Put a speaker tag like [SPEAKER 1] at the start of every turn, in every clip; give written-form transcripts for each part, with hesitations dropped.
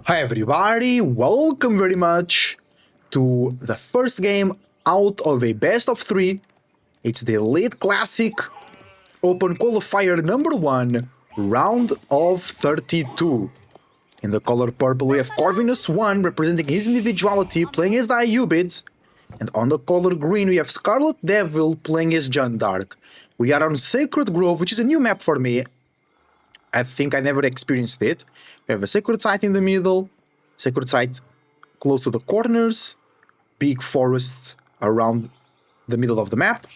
[SPEAKER 1] Hi everybody, welcome very much to the first game out of a best of 3. It's the Elite Classic Open Qualifier number 1, round of 32. In the color purple we have Corvinus 1 representing his individuality playing as the Ayubids, and on the color green we have ScarletDevil playing as John Dark. We are on Sacred Grove, which is a new map for me. I think I never experienced it. We have a sacred site in the middle, sacred site close to the corners, big forests around the middle of the map,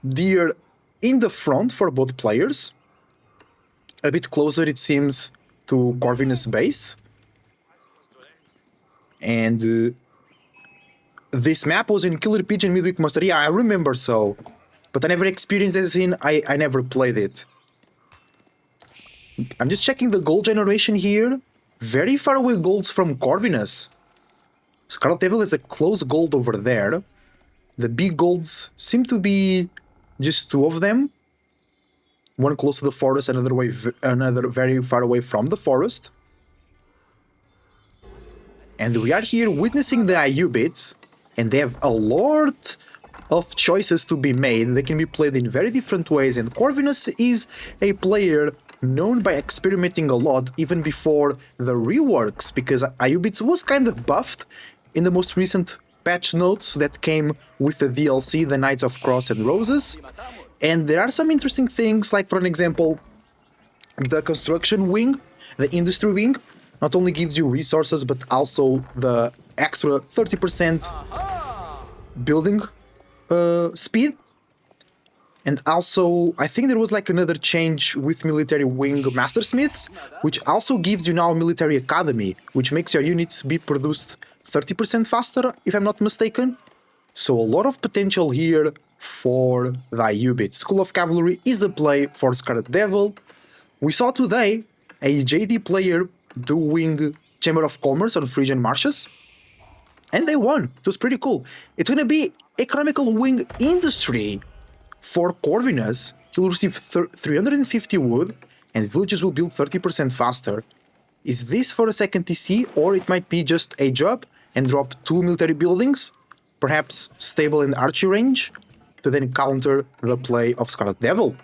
[SPEAKER 1] deer in the front for both players, a bit closer it seems to Corvinus base, and this map was in Killer Pigeon Midweek Master. Yeah, I remember so, but I never experienced it in, I never played it. I'm just checking the gold generation here. Very far away golds from Corvinus. ScarletDevil is a close gold over there. The big golds seem to be just two of them. One close to the forest, another very far away from the forest. And we are here witnessing the Ayubids, and they have a lot of choices to be made. They can be played in very different ways, and Corvinus is a player known by experimenting a lot even before the reworks, because Ayubids was kind of buffed in the most recent patch notes that came with the DLC, the Knights of Cross and Roses. And there are some interesting things, like for an example, the construction wing, the industry wing, not only gives you resources but also the extra 30% building speed. And also, I think there was like another change with military wing mastersmiths, which also gives you now military academy, which makes your units be produced 30% faster, if I'm not mistaken. So a lot of potential here for the Ayubid. School of Cavalry is the play for ScarletDevil. We saw today a JD player doing Chamber of Commerce on Frisian Marshes, and they won. It was pretty cool. It's gonna be economical wing industry. For Corvinus, he'll receive 350 wood, and villages will build 30% faster. Is this for a second TC, or it might be just a job and drop 2 military buildings, perhaps stable in archery range, to then counter the play of ScarletDevil?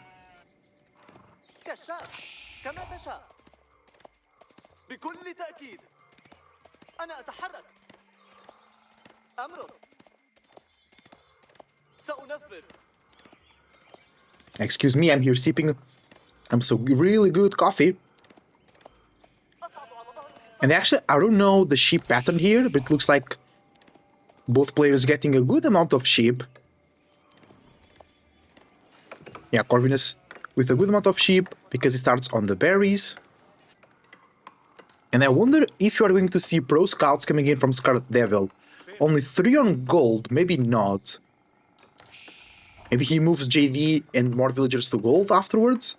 [SPEAKER 1] Excuse me, I'm here sipping really good coffee. And actually, I don't know the sheep pattern here, but it looks like both players getting a good amount of sheep. Yeah, Corvinus with a good amount of sheep, because it starts on the berries. And I wonder if you are going to see pro scouts coming in from ScarletDevil. Only 3 on gold, maybe not. Maybe he moves JD and more villagers to gold afterwards.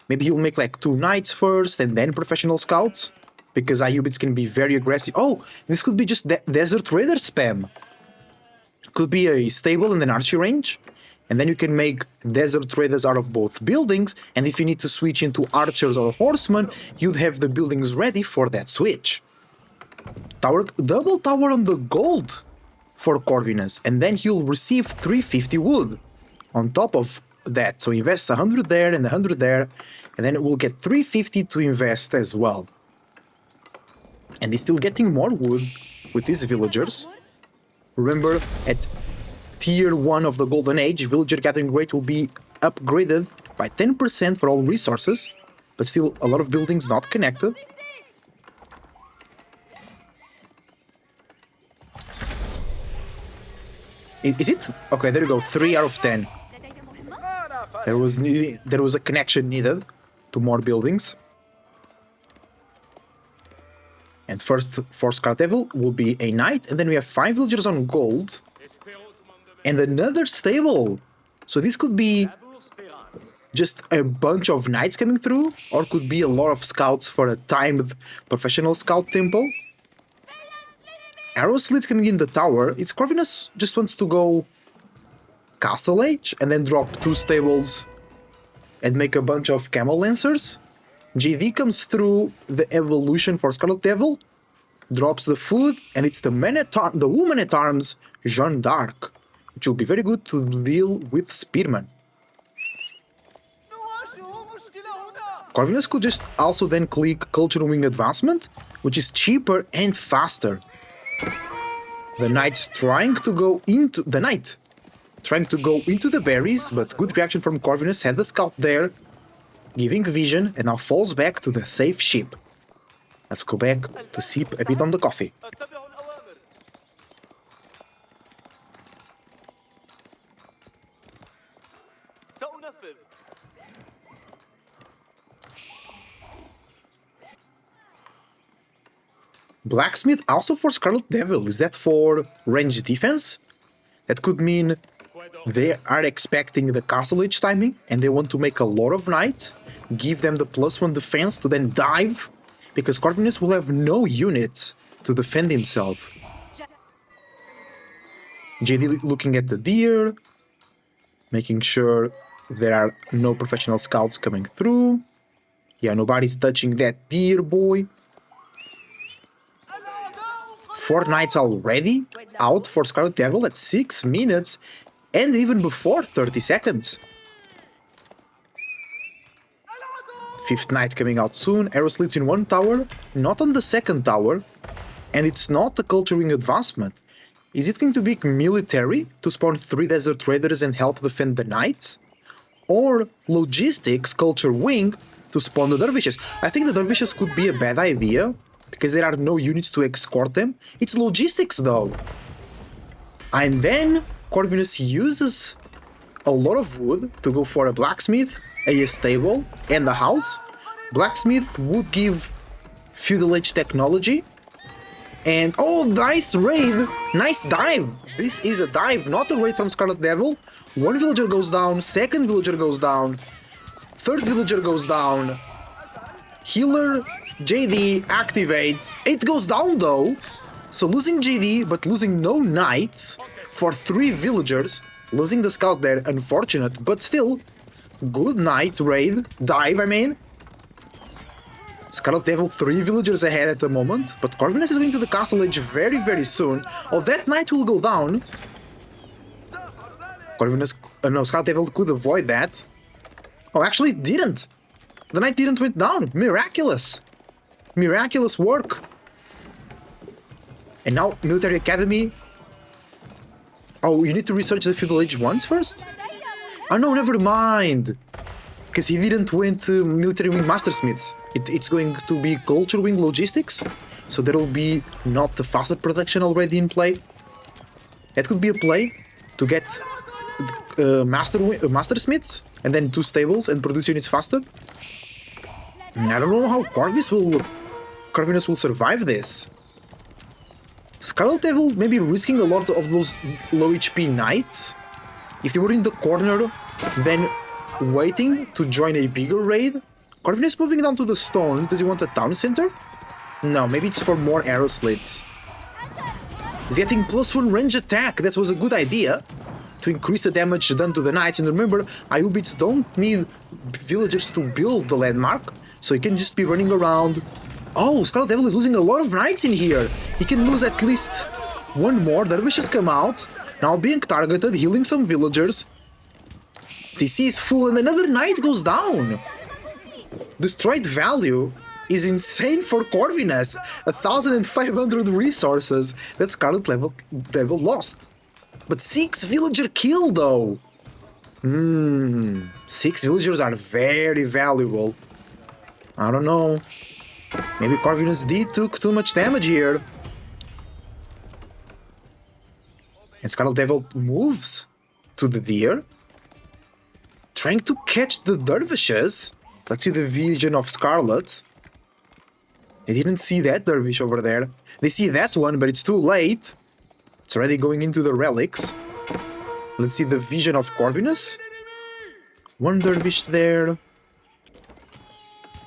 [SPEAKER 1] Maybe he'll make like 2 knights first and then professional scouts, because Ayubids can be very aggressive. Oh, this could be just Desert Raider spam. Could be a stable and an archery range, and then you can make Desert Raiders out of both buildings, and if you need to switch into archers or horsemen, you'd have the buildings ready for that switch. Double tower on the gold for Corvinus, and then he'll receive 350 wood on top of that. So invest 100 there and 100 there, and then it will get 350 to invest as well. And he's still getting more wood with these villagers. Remember, at tier 1 of the Golden Age, villager gathering rate will be upgraded by 10% for all resources, but still a lot of buildings not connected. Is it? Okay, there you go, 3 out of 10. There was a connection needed to more buildings. And first for ScarletDevil will be a knight, and then we have 5 villagers on gold. And another stable! So this could be just a bunch of knights coming through, or could be a lot of scouts for a timed professional scout tempo. Arrow slits coming in the tower. It's Corvinus just wants to go Castle Age and then drop 2 stables and make a bunch of camel lancers. JD comes through the evolution for ScarletDevil, drops the food, and it's the woman at arms, Jeanne d'Arc, which will be very good to deal with Spearman. Corvinus could just also then click Culture Wing Advancement, which is cheaper and faster. The Knight's trying to go into the berries, but good reaction from Corvinus, had the scout there, giving vision, and now falls back to the safe ship. Let's go back to sip a bit on the coffee. Blacksmith also for ScarletDevil. Is that for range defense? That could mean they are expecting the castle age timing and they want to make a lot of knights, give them the +1 defense to then dive, because Corvinus will have no units to defend himself. JD looking at the deer, making sure there are no professional scouts coming through. Yeah, nobody's touching that deer boy. 4 knights already out for ScarletDevil at 6 minutes and even before 30 seconds. 5th knight coming out soon. Arrow slits in 1 tower, not on the 2nd tower, and it's not a Culture Wing advancement. Is it going to be military to spawn 3 Desert Raiders and help defend the knights? Or logistics Culture Wing to spawn the dervishes? I think the dervishes could be a bad idea, because there are no units to escort them. It's logistics though. And then Corvinus uses a lot of wood to go for a blacksmith, a stable, and a house. Blacksmith would give feudal age technology. And oh, nice raid! Nice dive! This is a dive, not a raid from ScarletDevil. 1 villager goes down, 2nd villager goes down, 3rd villager goes down. Healer JD activates. It goes down though. So losing JD, but losing no knights for 3 villagers. Losing the scout there, unfortunate, but still good knight raid. Dive, I mean. ScarletDevil 3 villagers ahead at the moment, but Corvinus is going to the castle edge very, very soon. Oh, that knight will go down. Corvinus, no, ScarletDevil could avoid that. Oh, actually it didn't. The knight didn't went down. Miraculous. Miraculous work. And now Military Academy. Oh, you need to research the feudal age once first? Oh no, never mind. Because he didn't win to Military Wing Mastersmiths. It's going to be Culture Wing Logistics. So there will be not the faster production already in play. That could be a play to get Mastersmiths and then 2 stables and produce units faster. I don't know how Corvinus will survive this. ScarletDevil maybe risking a lot of those low HP knights. If they were in the corner, then waiting to join a bigger raid. Corvinus moving down to the stone. Does he want a town center? No, maybe it's for more arrow slits. He's getting +1 range attack. That was a good idea to increase the damage done to the knights. And remember, Ayubids don't need villagers to build the landmark, so he can just be running around. Oh, ScarletDevil is losing a lot of knights in here. He can lose at least 1 more. Dervishes come out. Now being targeted, healing some villagers. TC is full and another knight goes down. Destroyed value is insane for Corvinus. 1,500 resources that ScarletDevil lost. But 6 villager kill though. 6 villagers are very valuable. I don't know. Maybe Corvinus took too much damage here. And ScarletDevil moves to the deer, trying to catch the dervishes. Let's see the vision of Scarlet. They didn't see that dervish over there. They see that one, but it's too late. It's already going into the relics. Let's see the vision of Corvinus. 1 dervish there.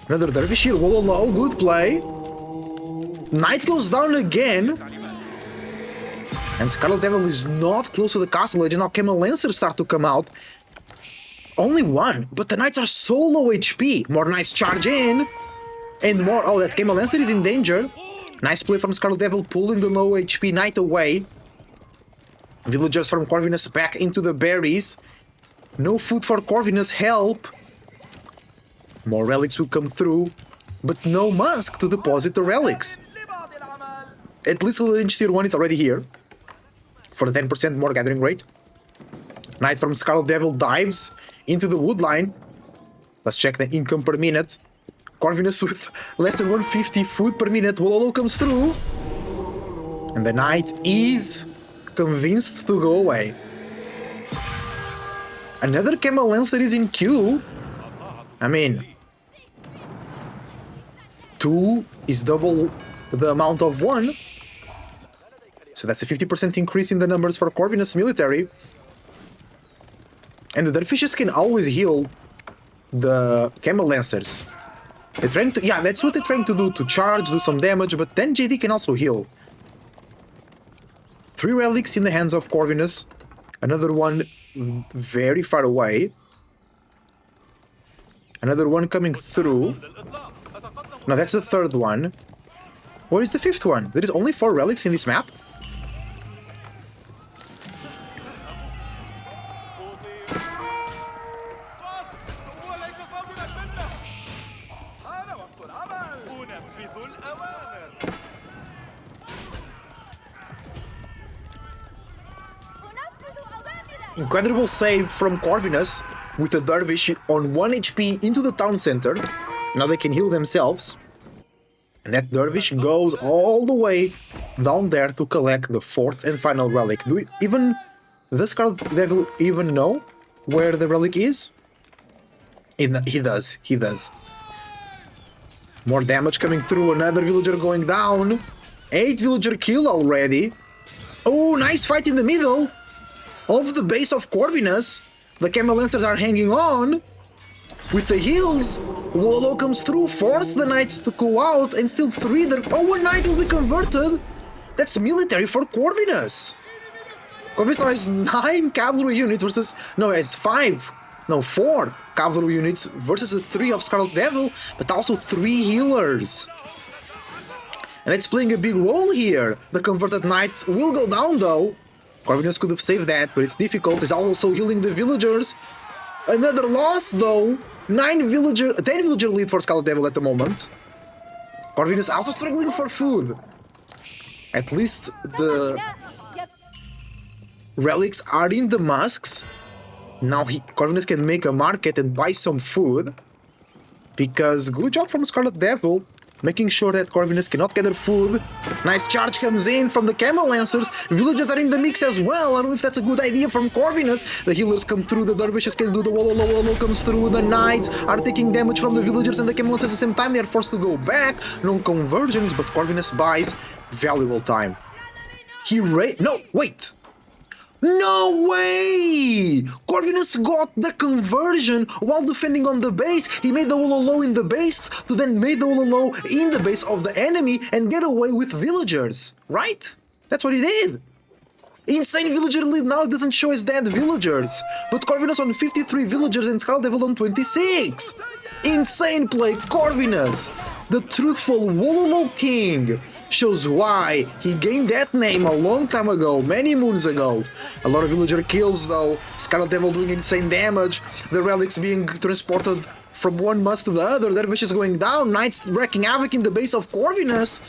[SPEAKER 1] Another dervish here. Whoa, whoa, whoa, good play. Knight goes down again. And ScarletDevil is not close to the castle edge. Now Camel Lancers start to come out. Only 1, but the knights are so low HP. More knights charge in. And more. Oh, that Camel Lancer is in danger. Nice play from ScarletDevil, pulling the low HP knight away. Villagers from Corvinus back into the berries. No food for Corvinus, help. More relics will come through, but no mask to deposit the relics. At least Village Tier 1 is already here. For the 10% more gathering rate. Knight from ScarletDevil dives into the wood line. Let's check the income per minute. Corvinus with less than 150 food per minute. Wololo comes through. And the knight is convinced to go away. Another Camel Lancer is in queue. I mean, 2 is double the amount of 1. So that's a 50% increase in the numbers for Corvinus military. And the Dervishes can always heal the Camel Lancers. They're trying to, yeah, that's what they're trying to do, to charge, do some damage, but then JD can also heal. 3 relics in the hands of Corvinus. Another one very far away. Another one coming through. No, that's the 3rd one. What is the 5th one? There is only 4 relics in this map? Incredible save from Corvinus with a Dervish on 1 HP into the town center. Now they can heal themselves. And that Dervish goes all the way down there to collect the 4th and final relic. Does ScarletDevil even know where the relic is? He does. More damage coming through, another villager going down. 8 villager kill already. Oh, nice fight in the middle of the base of Corvinus. The Camel Lancers are hanging on with the heals. Wololo comes through, force the knights to go out, and still 3 there. Oh, 1 knight will be converted. That's military for Corvinus. Corvinus now has 9 cavalry units versus, no, has 4 cavalry units versus the 3 of ScarletDevil, but also 3 healers. And it's playing a big role here. The converted knight will go down though. Corvinus could have saved that, but it's difficult. He's also healing the villagers. Another loss though. 10 villager lead for ScarletDevil at the moment. Corvinus also struggling for food. At least the relics are in the masks. Now Corvinus can make a market and buy some food. Because good job from ScarletDevil, making sure that Corvinus cannot gather food. Nice charge comes in from the Camel Lancers. Villagers are in the mix as well. I don't know if that's a good idea from Corvinus. The healers come through, the Dervishes can do the Wololo comes through. The Knights are taking damage from the villagers and the Camel Lancers at the same time. They are forced to go back. No conversions, but Corvinus buys valuable time. No, wait! No way! Corvinus got the conversion while defending on the base. He made the Wololo in the base to then make the Wololo in the base of the enemy and get away with villagers, right? That's what he did. Insane villager lead now, it doesn't show as dead villagers. But Corvinus on 53 villagers and ScarletDevil on 26. Insane play, Corvinus, the truthful Wololo King. Shows why he gained that name a long time ago, many moons ago. A lot of villager kills though, ScarletDevil doing insane damage, the relics being transported from one mass to the other, Dervish is going down, Knights wreaking havoc in the base of Corvinus.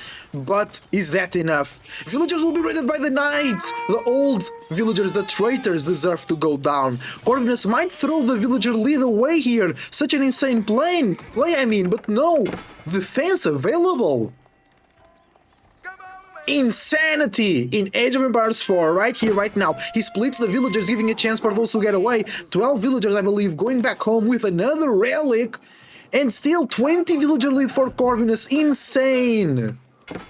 [SPEAKER 1] But is that enough? Villagers will be raided by the Knights! The old villagers, the traitors, deserve to go down. Corvinus might throw the villager lead away here, such an insane play, but no, defense available. Insanity in Age of Empires 4, right here, right now. He splits the villagers, giving a chance for those to get away. 12 villagers, I believe, going back home with another relic. And still 20 villager lead for Corvinus. Insane.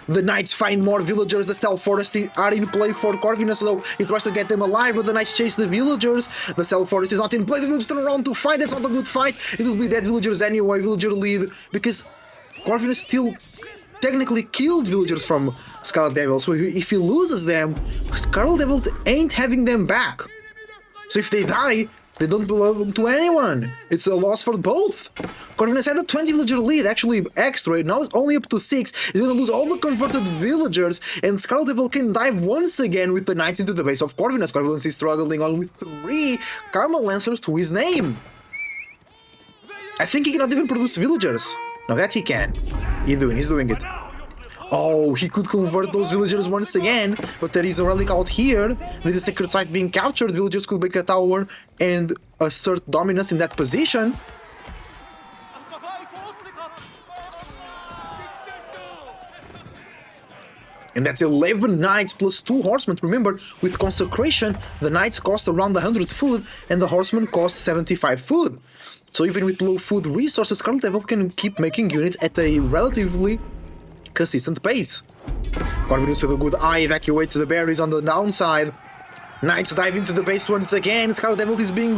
[SPEAKER 1] The Knights find more villagers. The Stealth Forest are in play for Corvinus, though. He tries to get them alive, but the Knights chase the villagers. The Stealth Forest is not in play. The villagers turn around to fight. That's not a good fight. It will be dead villagers anyway, villager lead, because Corvinus still technically killed villagers from ScarletDevil, so if he loses them, ScarletDevil ain't having them back. So if they die, They don't belong to anyone. It's a loss for both. Corvinus had a 20 villager lead, actually extra. Now it's only up to 6. He's gonna lose all the converted villagers, and ScarletDevil can dive once again with the knights into the base of Corvinus. Corvinus is struggling on with 3 Karma Lancers to his name. I think he cannot even produce villagers. Now that he can. He's doing it. Oh, he could convert those villagers once again, but there is a relic out here. With the sacred site being captured, villagers could make a tower and assert dominance in that position. And that's 11 knights plus 2 horsemen. Remember, with consecration, the knights cost around 100 food and the horsemen cost 75 food. So even with low food resources, ScarletDevil can keep making units at a relatively consistent pace. Corvinus with a good eye evacuates the berries on the downside. Knights dive into the base once again. ScarletDevil is being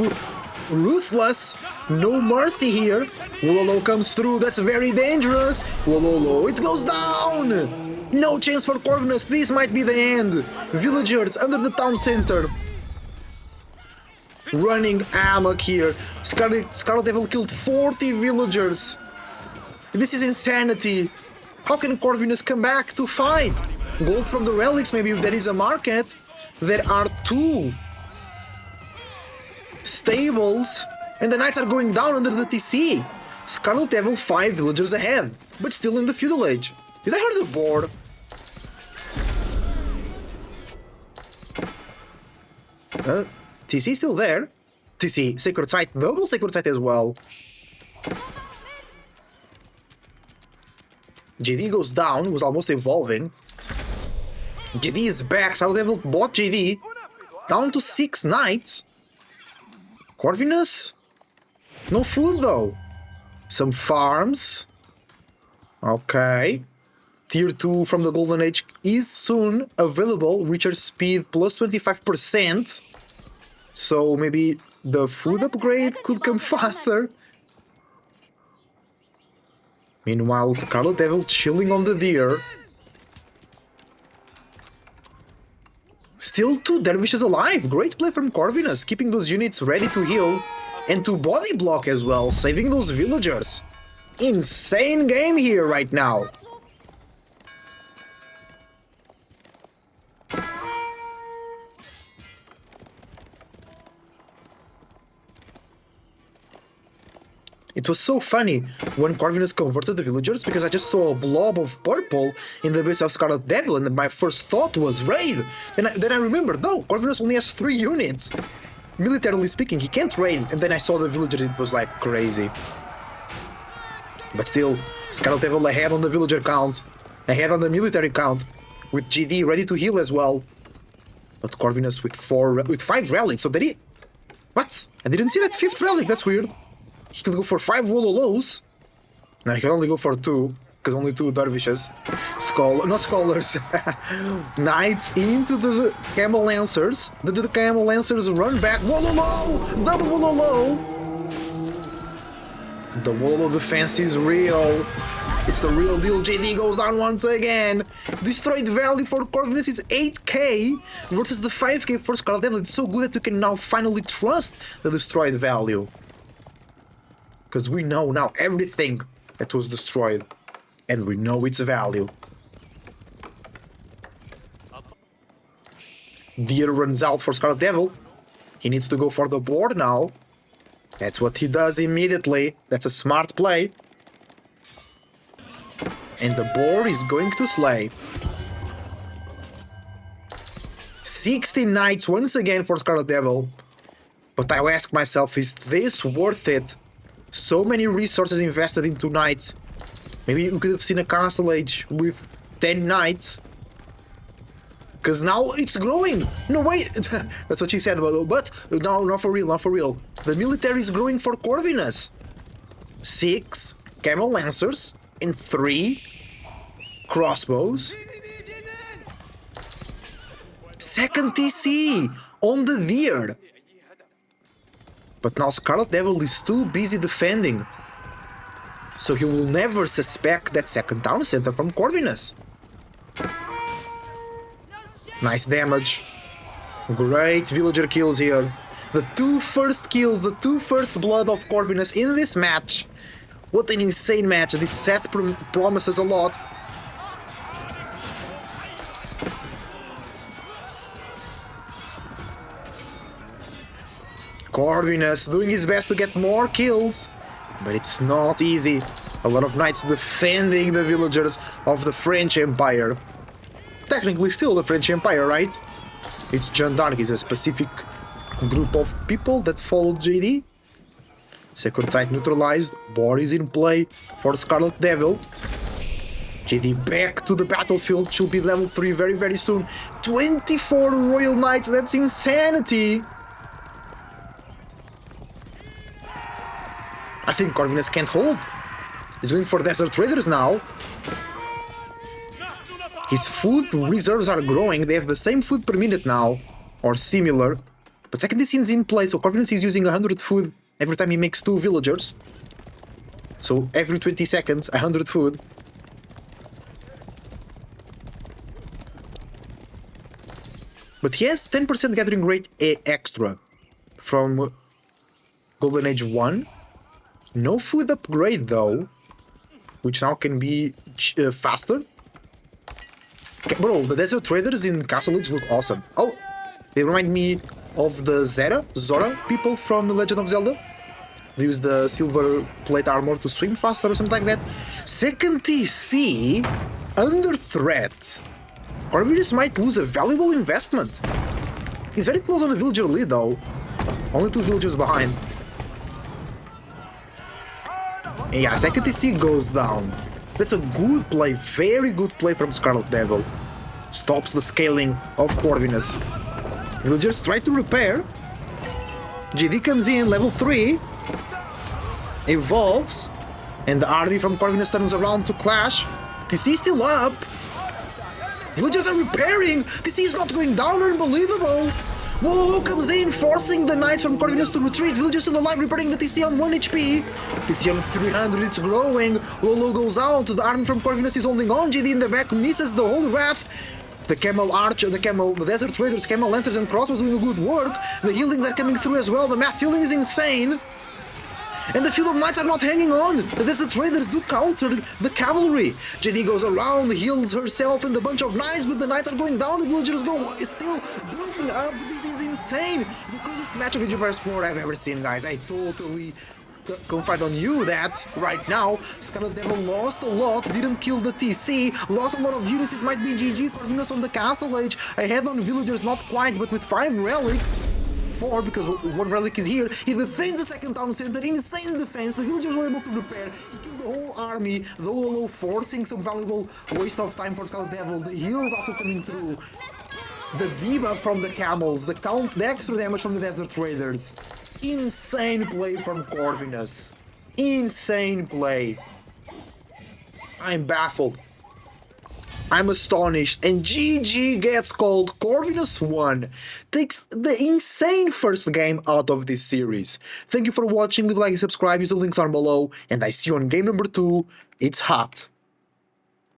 [SPEAKER 1] ruthless. No mercy here. Wololo comes through. That's very dangerous. Wololo, it goes down. No chance for Corvinus. This might be the end. Villagers under the town center. Running amok here. ScarletDevil killed 40 villagers. This is insanity. How can Corvinus come back to fight? Gold from the relics, maybe if there is a market. There are 2 stables, and the knights are going down under the TC. ScarletDevil 5 villagers ahead, but still in the feudal age. Did I hear the board? TC still there. TC, sacred site, double sacred site as well. GD goes down, was almost evolving. GD is back, ScarletDevil bought GD. Down to 6 knights. Corvinus? No food though. Some farms. Okay. Tier 2 from the Golden Age is soon available. Richer speed plus 25%. So maybe the food upgrade could come faster. Meanwhile, ScarletDevil chilling on the deer. Still 2 dervishes alive. Great play from Corvinus, keeping those units ready to heal and to body block as well, saving those villagers. Insane game here right now. It was so funny when Corvinus converted the villagers because I just saw a blob of purple in the base of ScarletDevil and my first thought was raid. Then I remembered, no, Corvinus only has 3 units. Militarily speaking, he can't raid. And then I saw the villagers, it was like crazy. But still, ScarletDevil ahead on the villager count, ahead on the military count, with GD ready to heal as well. But Corvinus with 5 relics, so did he... What? I didn't see that 5th relic, that's weird. He could go for 5 Wololos. No, he can only go for 2, because only 2 dervishes. Not scholars. Knights into the Camel Lancers. The Camel Lancers run back. Wololo! Double Wololo! The Wololo defense is real. It's the real deal. JD goes down once again. Destroyed value for Corvinus is 8k versus the 5k for ScarletDevil. It's so good that we can now finally trust the destroyed value. Because we know now everything that was destroyed. And we know its value. Deer runs out for ScarletDevil. He needs to go for the board now. That's what he does immediately. That's a smart play. And the boar is going to slay. 60 knights once again for ScarletDevil. But I ask myself, is this worth it? So many resources invested into knights. Maybe we could have seen a castle age with 10 knights. Because now it's growing. No, wait. That's what she said. But no, not for real, not for real. The military is growing for Corvinus. 6 Camel Lancers and 3 crossbows. Second TC on the deer. But now ScarletDevil is too busy defending. So he will never suspect that second town center from Corvinus. Nice damage. Great villager kills here. The two first kills, the two first blood of Corvinus in this match. What an insane match. This set promises a lot. Corvinus doing his best to get more kills, but it's not easy. A lot of knights defending the villagers of the French Empire. Technically still the French Empire, right? It's Jeanne d'Arc is a specific group of people that follow JD. Second sight neutralized, Boar is in play for ScarletDevil. JD back to the battlefield, should be level 3 very very soon. 24 Royal Knights, that's insanity! I think Corvinus can't hold. He's going for Desert Traders now. His food reserves are growing, they have the same food per minute now, or similar. But second scene's in play, so Corvinus is using 100 food every time he makes 2 villagers. So every 20 seconds, 100 food. But he has 10% gathering rate extra from Golden Age 1. No food upgrade though, which now can be faster. Bro, the Desert Traders in Castle Age look awesome. Oh, they remind me of the Zora people from Legend of Zelda. They use the silver plate armor to swim faster or something like that. Second TC, under threat. Corvinus might lose a valuable investment. He's very close on the villager lead though. Only 2 villagers behind. And yeah, second TC goes down. That's a good play, very good play from ScarletDevil. Stops the scaling of Corvinus. Villagers try to repair. GD comes in, level 3. Evolves. And the army from Corvinus turns around to clash. TC is still up. Villagers are repairing. TC is not going down, unbelievable. Whoa, comes in, forcing the knights from Corvinus to retreat. Villagers still alive, repairing the TC on 1 HP. TC on 300, it's growing. Lolo goes out, the army from Corvinus is holding on. GD in the back misses the Holy Wrath. The Camel Archer, the Desert Traders, Camel Lancers and Crossbows doing good work. The healings are coming through as well. The mass healing is insane. And the Field of Knights are not hanging on. The Desert Traders do counter the cavalry. JD goes around, heals herself and a bunch of knights, but the knights are going down. The villagers is still building up. This is insane. The closest match of Age of Empires 4 I've ever seen, guys. I totally confide on you that right now ScarletDevil lost a lot, didn't kill the TC, lost a lot of units. It might be GG for Venus on the Castle Age. Ahead on villagers, not quite, but with 5 relics. 4 because 1 relic is here. He defends the second town center, insane defense. The villagers were able to repair. He killed the whole army, though forcing some valuable waste of time for ScarletDevil. The heals also coming through. The debuff from the camels, the extra damage from the Desert Traders. Insane play from Corvinus. Insane play. I'm baffled. I'm astonished, and GG gets called. Corvinus 1 takes the insane first game out of this series. Thank you for watching, leave a like and subscribe, use the links on below, and I see you on game number 2. It's hot.